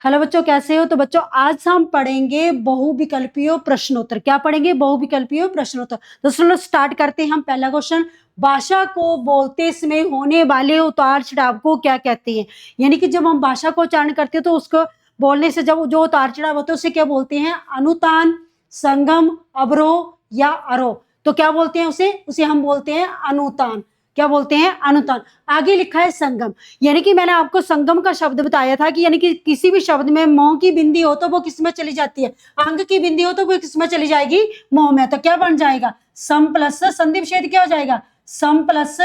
Hello बच्चों, कैसे हो? तो बच्चों आज हम पढ़ेंगे बहुविकल्पीय प्रश्नोत्तर। क्या पढ़ेंगे? बहुविकल्पीय प्रश्नोत्तर। तो चलो स्टार्ट करते हैं हम। पहला क्वेश्चन, भाषा को बोलते समय होने वाले उतार चढ़ाव को क्या कहते हैं? यानी कि जब हम भाषा को उच्चारण करते हैं तो उसको बोलने से जब जो उतार चढ़ाव होता है उसे क्या बोलते हैं? अनुतान, संगम, अवरोह या आरोह। तो क्या बोलते हैं उसे हम बोलते हैं अनुतान। क्या बोलते हैं? अनुतान। आगे लिखा है संगम। यानी कि मैंने आपको संगम का शब्द बताया था कि यानी कि किसी भी शब्द में मोह की बिंदी हो तो वो किस में चली जाती है? अंग की बिंदी हो तो वो किस में चली जाएगी? मोह में। तो क्या बन जाएगा? सम प्लस संधि विच्छेद क्या हो जाएगा? सम प्लस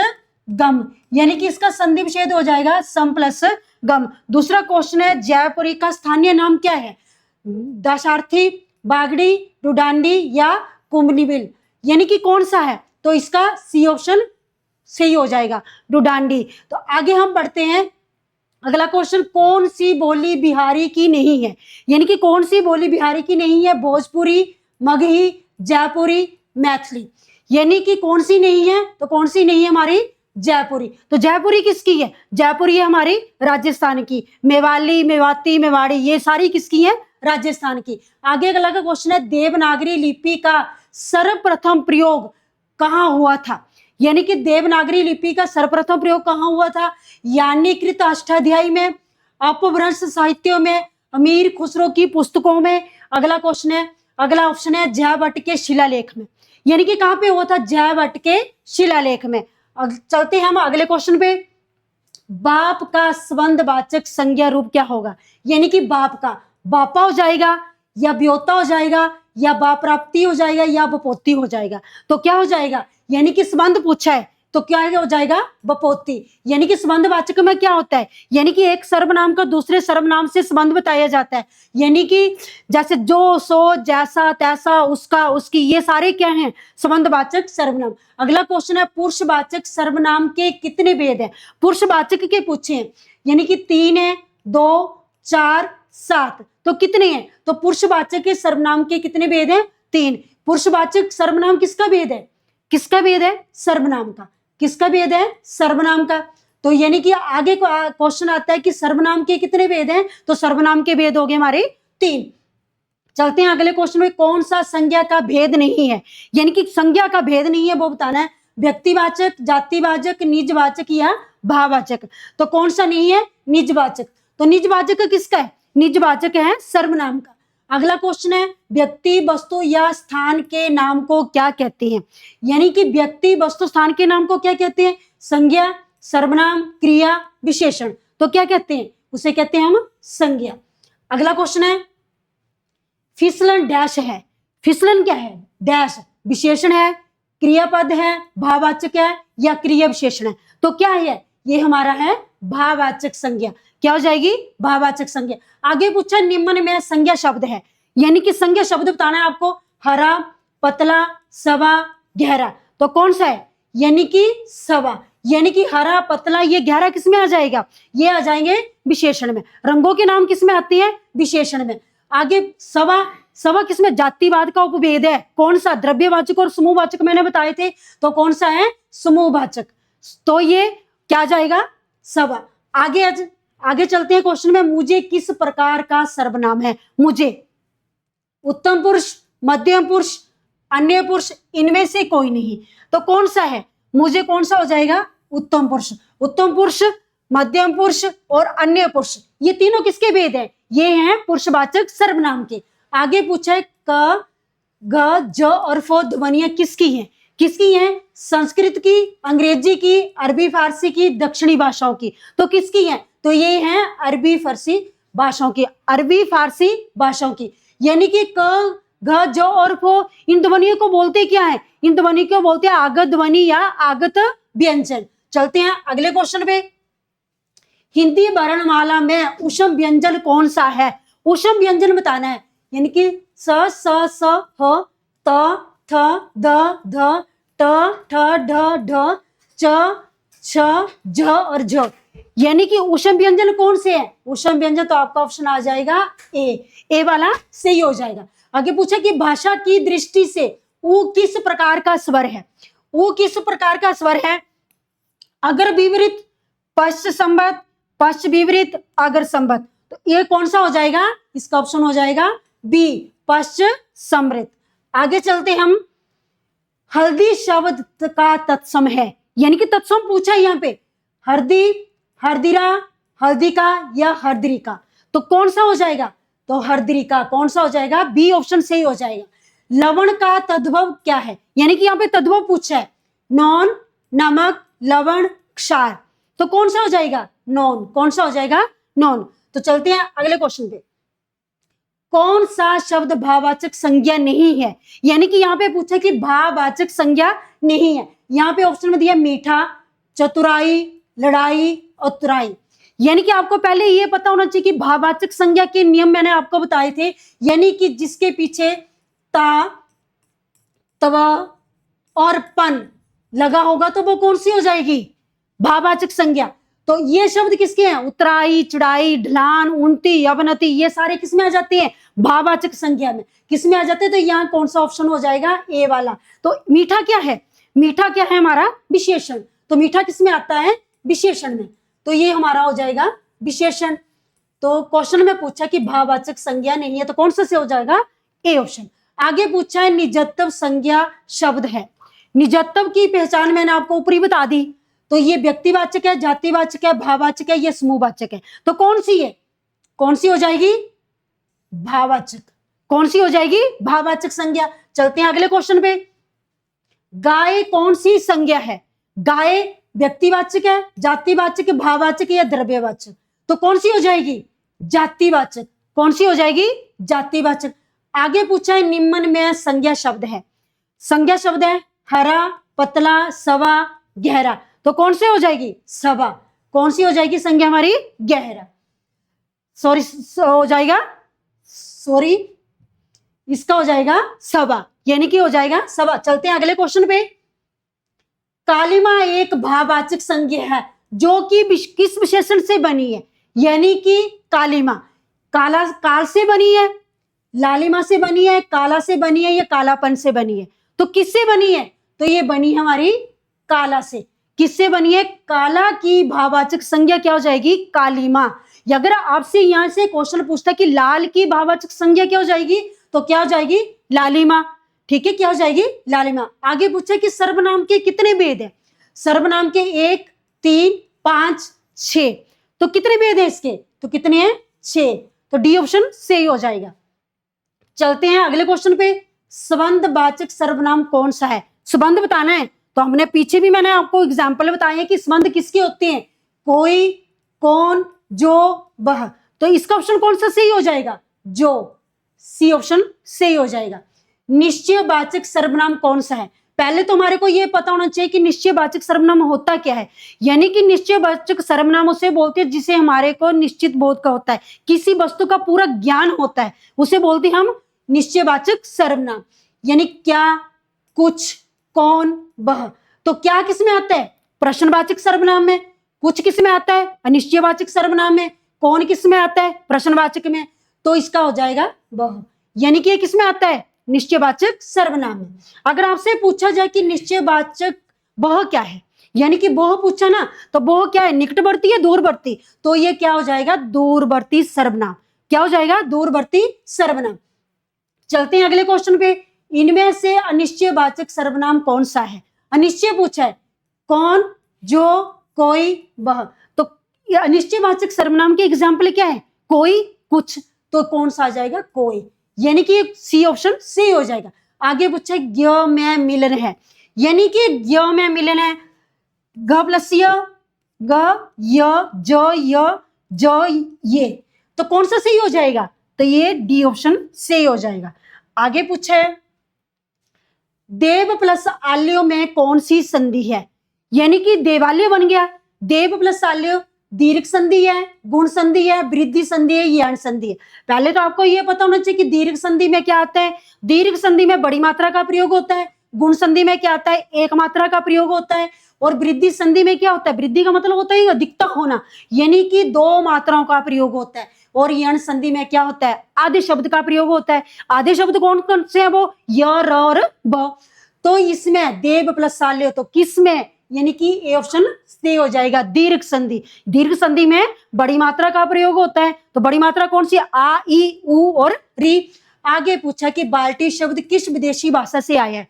गम। यानी कि इसका संधि विच्छेद हो जाएगा सम प्लस गम। दूसरा क्वेश्चन है, जयपुरी का स्थानीय नाम क्या है? दाशार्थी, बागड़ी, डुडांडी या कुंभनिबिल। यानी कि कौन सा है? तो इसका सी ऑप्शन सही हो जाएगा, डुडांडी। तो आगे हम बढ़ते हैं। अगला क्वेश्चन, कौन सी बोली बिहारी की नहीं है? यानी कि कौन सी बोली बिहारी की नहीं है? भोजपुरी, मगही, जयपुरी, मैथिली। यानी कि कौन सी नहीं है? तो कौन सी नहीं है हमारी? जयपुरी। तो जयपुरी किसकी है? जयपुरी है हमारी राजस्थान की। मेवाली, मेवाती, मेवाड़ी ये सारी किसकी है? राजस्थान की। आगे अगला का क्वेश्चन है, देवनागरी लिपि का सर्वप्रथम प्रयोग कहाँ हुआ था? यानी कि देवनागरी लिपि का सर्वप्रथम प्रयोग कहाँ हुआ था? यानीकृत अष्टाध्यायी में, अपभ्रंश साहित्यों में, अमीर खुसरो की पुस्तकों में। अगला क्वेश्चन है, अगला ऑप्शन है जयभट्ट के शिलालेख में। यानी कि कहां पे हुआ था? जयभट्ट के शिलालेख में। चलते हैं हम अगले क्वेश्चन पे। बाप का संबंधवाचक संज्ञा रूप क्या होगा? यानी कि बाप का बापा हो जाएगा या ब्योता हो जाएगा या बाप प्राप्ति हो जाएगा या बपोती हो जाएगा। तो क्या हो जाएगा? यानी कि संबंध पूछा है तो क्या हो जाएगा? बपोती। यानी कि संबंधवाचक में क्या होता है? यानी कि एक सर्वनाम का दूसरे सर्वनाम से संबंध बताया जाता है। यानी कि जैसे जो, सो, जैसा, तैसा, उसका, उसकी, ये सारे क्या हैं? संबंधवाचक सर्वनाम। अगला क्वेश्चन है, पुरुषवाचक सर्वनाम के कितने भेद हैं? पुरुषवाचक के पूछे हैं। यानी कि 3 है, 2, 4, 7। तो कितने हैं? तो पुरुषवाचक के सर्वनाम के कितने भेद हैं? 3। पुरुषवाचक सर्वनाम किसका भेद है? किसका भेद है? सर्वनाम का। किसका भेद है? सर्वनाम का। तो यानी कि आगे क्वेश्चन आता है कि सर्वनाम के कितने भेद हैं? तो सर्वनाम के भेद हो गए हमारे 3। चलते हैं अगले क्वेश्चन में, कौन सा संज्ञा का भेद नहीं है? यानी कि संज्ञा का भेद नहीं है वो बताना है। व्यक्तिवाचक, जातिवाचक, निजवाचक या भाववाचक। तो कौन सा नहीं है? निजवाचक। तो निजवाचक किसका है? निजवाचक है सर्वनाम का। अगला क्वेश्चन है, व्यक्ति, वस्तु या स्थान के नाम को क्या कहते हैं? यानी कि व्यक्ति, वस्तु, स्थान के नाम को क्या कहते हैं? संज्ञा, सर्वनाम, क्रिया, विशेषण। तो क्या कहते हैं? उसे कहते हैं हम संज्ञा। अगला क्वेश्चन है, फिसलन डैश है। फिसलन क्या है? डैश। विशेषण है, क्रियापद है, भाववाचक है या क्रिया विशेषण है। तो क्या है? ये हमारा है भाववाचक संज्ञा। क्या हो जाएगी? भाववाचक संज्ञा। आगे पूछा, निम्न में संज्ञा शब्द है। यानी कि संज्ञा शब्द बताना है आपको। हरा, पतला, सवा, गहरा। तो कौन सा है? यानी कि सवा। यानी कि हरा, पतला, ये गहरा किस में आ जाएगा? ये आ जाएंगे विशेषण में। रंगों के नाम किस में आते हैं? विशेषण में। आगे सवा, सवा किसमें? जातिवाद का उपभेद है। कौन सा? द्रव्यवाचक और समूहवाचक मैंने बताए थे। तो कौन सा है? समूहवाचक। तो ये क्या जाएगा? सवा। आगे चलते हैं क्वेश्चन में, मुझे किस प्रकार का सर्वनाम है? मुझे उत्तम पुरुष, मध्यम पुरुष, अन्य पुरुष, इनमें से कोई नहीं। तो कौन सा है? मुझे कौन सा हो जाएगा? उत्तम पुरुष। उत्तम पुरुष, मध्यम पुरुष और अन्य पुरुष, ये तीनों किसके भेद है? ये हैं पुरुषवाचक सर्वनाम के। आगे पूछा है, क, ग, ज और फ ध्वनियां किसकी हैं? किसकी हैं? संस्कृत की, अंग्रेजी की, अरबी फारसी की, दक्षिणी भाषाओं की। तो किसकी हैं? तो ये हैं अरबी फारसी भाषाओं की। अरबी फारसी भाषाओं की। यानी कि क, घ, ज और फ, इन ध्वनियों को बोलते क्या है? इन ध्वनि को बोलते हैं आगत ध्वनि या आगत व्यंजन। चलते हैं अगले क्वेश्चन पे। हिंदी वर्णमाला में ऊष्म व्यंजन कौन सा है? ऊष्म व्यंजन बताना है। यानी कि स, ह, त, थ, द, ध, ट, ठ, ढ, ढ, च, छ, झ और झ। यानी कि ऊष्म व्यंजन कौन से है? ऊष्म व्यंजन तो आपका ऑप्शन आ जाएगा ए वाला सही हो जाएगा। आगे पूछा कि भाषा की दृष्टि से ऊ किस प्रकार का स्वर है? ऊ किस प्रकार का स्वर है? अगर विपरीत, पश्च संबद्ध, पश्च विपरीत, अगर संबद्ध। तो ये कौन सा हो जाएगा? इसका ऑप्शन हो जाएगा बी, पश्च समृत। आगे चलते हम, हल्दी शब्द का तत्सम है, यानी कि तत्सम पूछा है यहाँ पे, हल्दी, हरदिरा, हल्दिका या हरद्रिका, तो कौन सा हो जाएगा? तो हरद्रिका। कौन सा हो जाएगा? बी ऑप्शन सही हो जाएगा। लवण का तद्भव क्या है, यानी कि यहाँ पे तद्भव पूछा है, नॉन, नमक, लवण, क्षार, तो कौन सा हो जाएगा? नॉन। कौन सा हो जाएगा? नॉन। तो चलते हैं अगले क्वेश्चन पे, कौन सा शब्द भाववाचक संज्ञा नहीं है, यानी कि यहाँ पे पूछा कि भाववाचक संज्ञा नहीं है। यहाँ पे ऑप्शन में दिया मीठा, चतुराई, लड़ाई, उतराई, यानी कि आपको पहले ये पता होना चाहिए कि भाववाचक संज्ञा के नियम मैंने आपको बताए थे, यानी कि जिसके पीछे ता, तवा और पन लगा होगा तो वो कौन सी हो जाएगी? भाववाचक संज्ञा। तो ये शब्द किसके हैं? उतराई, चढ़ाई, ढलान, उन्नति, अवनति, ये सारे किसमें आ जाते हैं? भाववाचक संज्ञा में। किसमें आ जाते हैं? तो यहाँ कौन सा ऑप्शन हो जाएगा? ए वाला। तो मीठा क्या है? मीठा क्या है हमारा? विशेषण। तो मीठा किसमें आता है? विशेषण में। तो ये हमारा हो जाएगा विशेषण। तो क्वेश्चन में पूछा कि भाववाचक संज्ञा नहीं है, तो कौन सा से हो जाएगा? A option. आगे पूछा है निजत्व संज्ञा शब्द है। निजत्व की पहचान मैंने आपको ऊपरी बता दी, तो ये व्यक्तिवाचक है, जातिवाचक है, भाववाचक है, ये समूहवाचक है, तो कौन सी है? कौन सी हो जाएगी? भाववाचक। कौन सी हो जाएगी? भाववाचक संज्ञा। चलते हैं अगले क्वेश्चन पे, गाय कौन सी संज्ञा है? गाय व्यक्तिवाचक है, जातिवाचक, भाववाचक या द्रव्यवाचक, तो कौन सी हो जाएगी? जातिवाचक। कौन सी हो जाएगी? जातिवाचक। आगे पूछा है निम्न में संज्ञा शब्द है। संज्ञा शब्द है हरा, पतला, सवा, गहरा, तो कौन से हो जाएगी? सवा। कौन सी हो जाएगी संज्ञा हमारी? गहरा। सॉरी, हो जाएगा, सॉरी, इसका हो जाएगा सवा, यानी कि हो जाएगा सवा। चलते हैं अगले क्वेश्चन पे, कालिमा एक भाववाचक संज्ञा है जो कि किस विशेषण से बनी है, यानी कि कालिमा काला, काल से बनी है, लालिमा से बनी है, काला से बनी है या कालापन से बनी है, तो किससे बनी है? तो ये बनी हमारी काला से। किससे बनी है? काला की भाववाचक संज्ञा क्या हो जाएगी? कालिमा। अगर आपसे यहां से क्वेश्चन पूछता कि लाल की भाववाचक संज्ञा क्या हो जाएगी, तो क्या हो जाएगी? लालिमा। ठीक है, क्या हो जाएगी? लालिमा। आगे पूछा कि सर्वनाम के कितने भेद है? सर्वनाम के 1, 3, 5, 6, तो कितने भेद है इसके? तो कितने हैं? 6, तो डी ऑप्शन सही हो जाएगा। चलते हैं अगले क्वेश्चन पे, संबंधवाचक सर्वनाम कौन सा है? संबंध बताना है, तो हमने पीछे भी मैंने आपको एग्जाम्पल बताए कि संबंध किसके होते हैं? कोई, कौन, जो, वह, तो इसका ऑप्शन कौन सा सही हो जाएगा? जो। सी ऑप्शन सही हो जाएगा। निश्चयवाचक सर्वनाम कौन सा है? पहले तो हमारे को यह पता होना चाहिए कि निश्चयवाचक सर्वनाम होता क्या है, यानी कि निश्चयवाचक सर्वनाम उसे बोलते हैं जिसे हमारे को निश्चित बोध का होता है, किसी वस्तु का पूरा ज्ञान होता है, उसे बोलते हैं हम निश्चयवाचक सर्वनाम। यानी क्या, कुछ, कौन, वह, तो क्या किस में आता है? प्रश्नवाचक सर्वनाम में। कुछ किस में आता है? अनिश्चयवाचक सर्वनाम में। कौन किस में आता है? प्रश्नवाचक में। तो इसका हो जाएगा वह, यानी कि ये किस में आता है? निश्चयवाचक सर्वनाम में। अगर आपसे पूछा जाए कि निश्चयवाचक वह क्या है, यानी कि वह पूछा ना, तो वह क्या है? निकटवर्ती या दूरवर्ती, तो ये क्या हो जाएगा? दूरवर्ती सर्वनाम। क्या हो जाएगा? दूरवर्ती सर्वनाम। चलते हैं अगले क्वेश्चन पे, इनमें से अनिश्चयवाचक सर्वनाम कौन सा है? अनिश्चय पूछा है, कौन, जो, कोई, वह, तो अनिश्चयवाचक सर्वनाम के एग्जाम्पल क्या है? कोई, कुछ, तो कौन सा आ जाएगा? कोई, यानी कि सी ऑप्शन सही हो जाएगा। आगे पूछा है ज्ञ में मिलन है, यानी कि ज्ञ में मिलन है, घ प्लस य, ग, य, ज, य, ज, ये, तो कौन सा सही हो जाएगा? तो ये डी ऑप्शन सही हो जाएगा। आगे पूछा है देव प्लस आल्यो में कौन सी संधि है, यानी कि देवालय बन गया, देव प्लस आल्यो दीर्घ संधि है, गुण संधि है, वृद्धि संधि है, यण संधि है। पहले तो आपको यह पता होना चाहिए कि दीर्घ संधि में क्या आता है। दीर्घ संधि में बड़ी मात्रा का प्रयोग होता है, गुण संधि में क्या आता है? एक मात्रा का प्रयोग होता है, और वृद्धि संधि में क्या होता है? वृद्धि का मतलब होता है अधिकता होना, यानी कि 2 मात्राओं का प्रयोग होता है। और यण संधि में क्या होता है? आधे शब्द का प्रयोग होता है। आधे शब्द कौन कौन से है? वो य, र और ब। तो इसमें देव प्लस आल्यो, तो किस में? यानी कि ए ऑप्शन से हो जाएगा दीर्घ संधि। दीर्घ संधि में बड़ी मात्रा का प्रयोग होता है, तो बड़ी मात्रा कौन सी? आ, ई, उ और री। आगे पूछा कि बाल्टी शब्द किस विदेशी भाषा से आया है?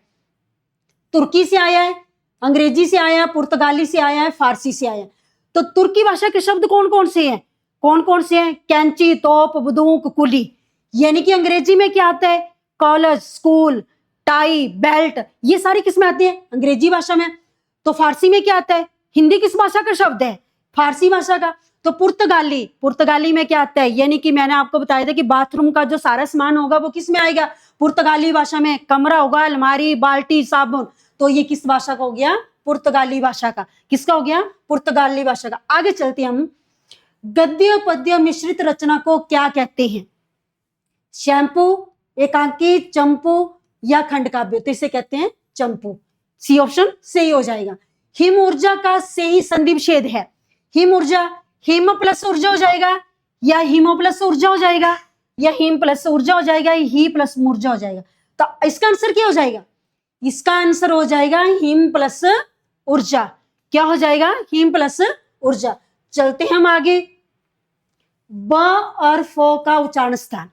तुर्की से आया है, अंग्रेजी से आया है, पुर्तगाली से आया है, फारसी से आया है। तो तुर्की भाषा के शब्द कौन कौन से हैं? कौन कौन से हैं? कैंची, तोप, बंदूक, कुली। यानी कि अंग्रेजी में क्या आता है? कॉलेज, स्कूल, टाई, बेल्ट, ये सारी किस में आती है? अंग्रेजी भाषा में। तो फारसी में क्या आता है? हिंदी किस भाषा का शब्द है? फारसी भाषा का। तो पुर्तगाली, पुर्तगाली में क्या आता है? यानी कि मैंने आपको बताया था कि बाथरूम का जो सारा सामान होगा वो किस में आएगा? पुर्तगाली भाषा में। कमरा होगा, अलमारी, बाल्टी, साबुन, तो ये किस भाषा का हो गया? पुर्तगाली भाषा का। किसका हो गया? पुर्तगाली भाषा का। आगे चलते हैं हम। गद्य पद्य मिश्रित रचना को क्या कहते हैं? शैम्पू, एकांकी, चंपू या खंड काव्य? तो इसे कहते हैं चंपू। सी ऑप्शन सही हो जाएगा। हिम ऊर्जा का सही संधि विच्छेद है। हिम ऊर्जा, हिम प्लस ऊर्जा हो जाएगा या हिमो प्लस ऊर्जा हो जाएगा या हिम प्लस ऊर्जा हो जाएगा या ही प्लस ऊर्जा हो जाएगा? तो इसका आंसर क्या हो जाएगा? इसका आंसर हो जाएगा हिम प्लस ऊर्जा। क्या हो जाएगा? हिम प्लस ऊर्जा। चलते हैं हम आगे। ब और फो का उच्चारण स्थान,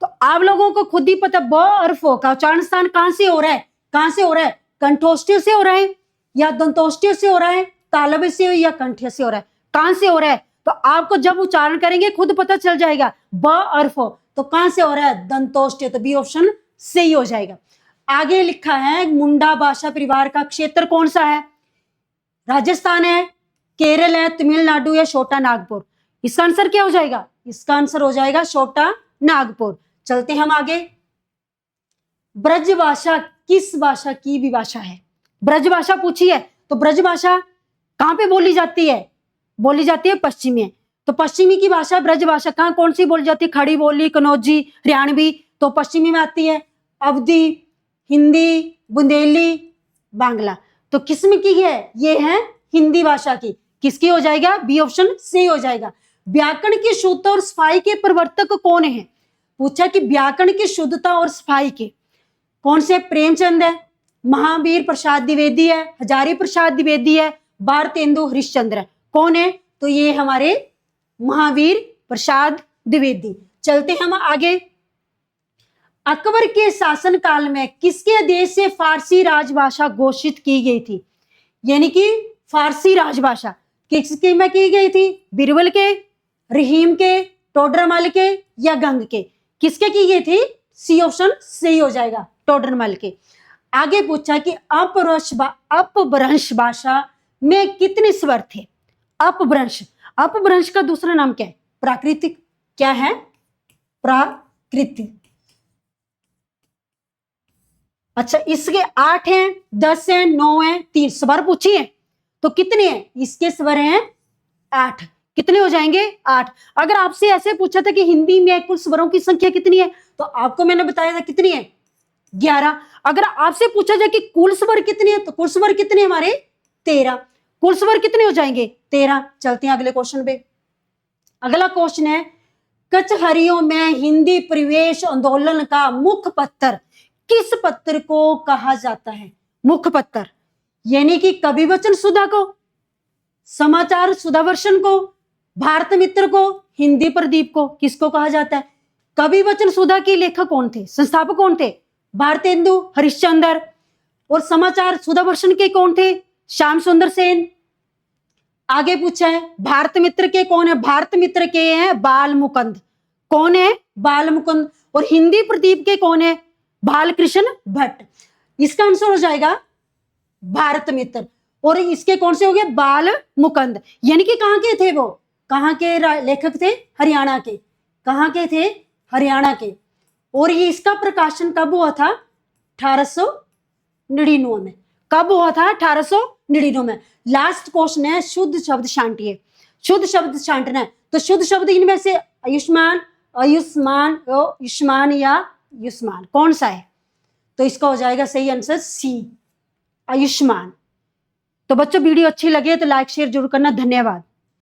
तो आप लोगों को खुद ही पता ब और फो का उच्चारण स्थान कहां से हो रहा है? कहां से हो रहा है? कंठोष्ठ्य से हो रहा है या दंतोष्ठ्य से हो रहा है, तालव्य से या कंठ्य से हो रहा है? कहां से हो रहा है? तो आपको जब उच्चारण करेंगे खुद पता चल जाएगा। ब और फो, तो कहां से हो रहा है? दंतोष्ठ्य। तो बी ऑप्शन सही हो जाएगा। आगे लिखा है मुंडा भाषा परिवार का क्षेत्र कौन सा है? राजस्थान है, केरल है, तमिलनाडु या छोटा नागपुर? इसका आंसर क्या हो जाएगा? इसका आंसर हो जाएगा छोटा नागपुर। चलते हम आगे। ब्रज भाषा किस भाषा की विभाषा है? ब्रज भाषा पूछी है, तो ब्रज भाषा कहां पे बोली जाती है? बोली जाती है पश्चिमी में। तो पश्चिमी की भाषा ब्रज भाषा कहां कौन सी बोली जाती है? खड़ी बोली, कनौजी, हरियाणवी, तो पश्चिमी में आती है अवधी, हिंदी, बुंदेली, बांग्ला। तो किसमें की है? ये है हिंदी भाषा की। किसकी हो जाएगा? बी ऑप्शन सही हो जाएगा। व्याकरण की शुद्धता और सफाई के प्रवर्तक कौन है? पूछा कि व्याकरण की शुद्धता और सफाई के कौन से? प्रेमचंद है, महावीर प्रसाद द्विवेदी है, हजारी प्रसाद द्विवेदी है, भारतेंदु हरिश्चंद्र है। कौन है? तो ये हमारे महावीर प्रसाद द्विवेदी। चलते हम आगे। अकबर के शासन काल में किसके आदेश से फारसी राजभाषा घोषित की गई थी? यानी कि फारसी राजभाषा किसकी में की गई थी? बिरबल के, रहीम के, टोडरमल के या गंग के? किसके की गई थी? सी ऑप्शन सही हो जाएगा, टोडरमल के। आगे पूछा कि अपभ्रंश भाषा में कितने स्वर थे? अपभ्रंश, अपभ्रंश का दूसरा नाम क्या है? प्राकृतिक। क्या है? प्राकृतिक। अच्छा, इसके 8 हैं, 10 हैं, 9 हैं, 3 स्वर पूछी है, तो कितने हैं? इसके स्वर हैं 8। कितने हो जाएंगे? 8। अगर आपसे ऐसे पूछा था कि हिंदी में कुल स्वरों की संख्या कितनी है, तो आपको मैंने बताया था कितनी है? 11। अगर आपसे पूछा जाए कि कुल स्वर कितने हैं, तो कुल स्वर कितने हमारे? 13। कुल स्वर कितने हो जाएंगे? 13। चलते हैं अगले क्वेश्चन पे। अगला क्वेश्चन है, कचहरियों में हिंदी प्रवेश आंदोलन का मुख्य पत्र किस पत्र को कहा जाता है? मुख्य पत्र यानी कि कवि वचन सुधा को, समाचार सुधावर्षन को, भारत मित्र को, हिंदी प्रदीप को? किसको कहा जाता है? कवि वचन सुधा के लेखक कौन थे? संस्थापक कौन थे? भारतेंदु हरिश्चंद्र। और समाचार सुधावर्षन के कौन थे? श्याम सुंदर सेन। आगे पूछा है भारत मित्र के कौन है? भारत मित्र के हैं बाल मुकुंद। कौन है? बाल मुकुंद। और हिंदी प्रदीप के कौन है? बालकृष्ण भट्ट। इसका आंसर हो जाएगा भारत मित्र। और इसके कौन से हो गए? बाल मुकुंद। यानी कि कहां के थे वो? कहां के लेखक थे? हरियाणा के। कहां के थे? हरियाणा के। और ये इसका प्रकाशन कब हुआ था? 1899 में। कब हुआ था? 1899 में। लास्ट क्वेश्चन है, शुद्ध शब्द छांटिए। शुद्ध शब्द छांटना है, तो शुद्ध शब्द इनमें से आयुष्मान, आयुष्मान, आयुष्मान या आयुष्मान कौन सा है? तो इसका हो जाएगा सही आंसर सी, आयुष्मान। तो बच्चों वीडियो अच्छी लगे तो लाइक शेयर जरूर करना। धन्यवाद।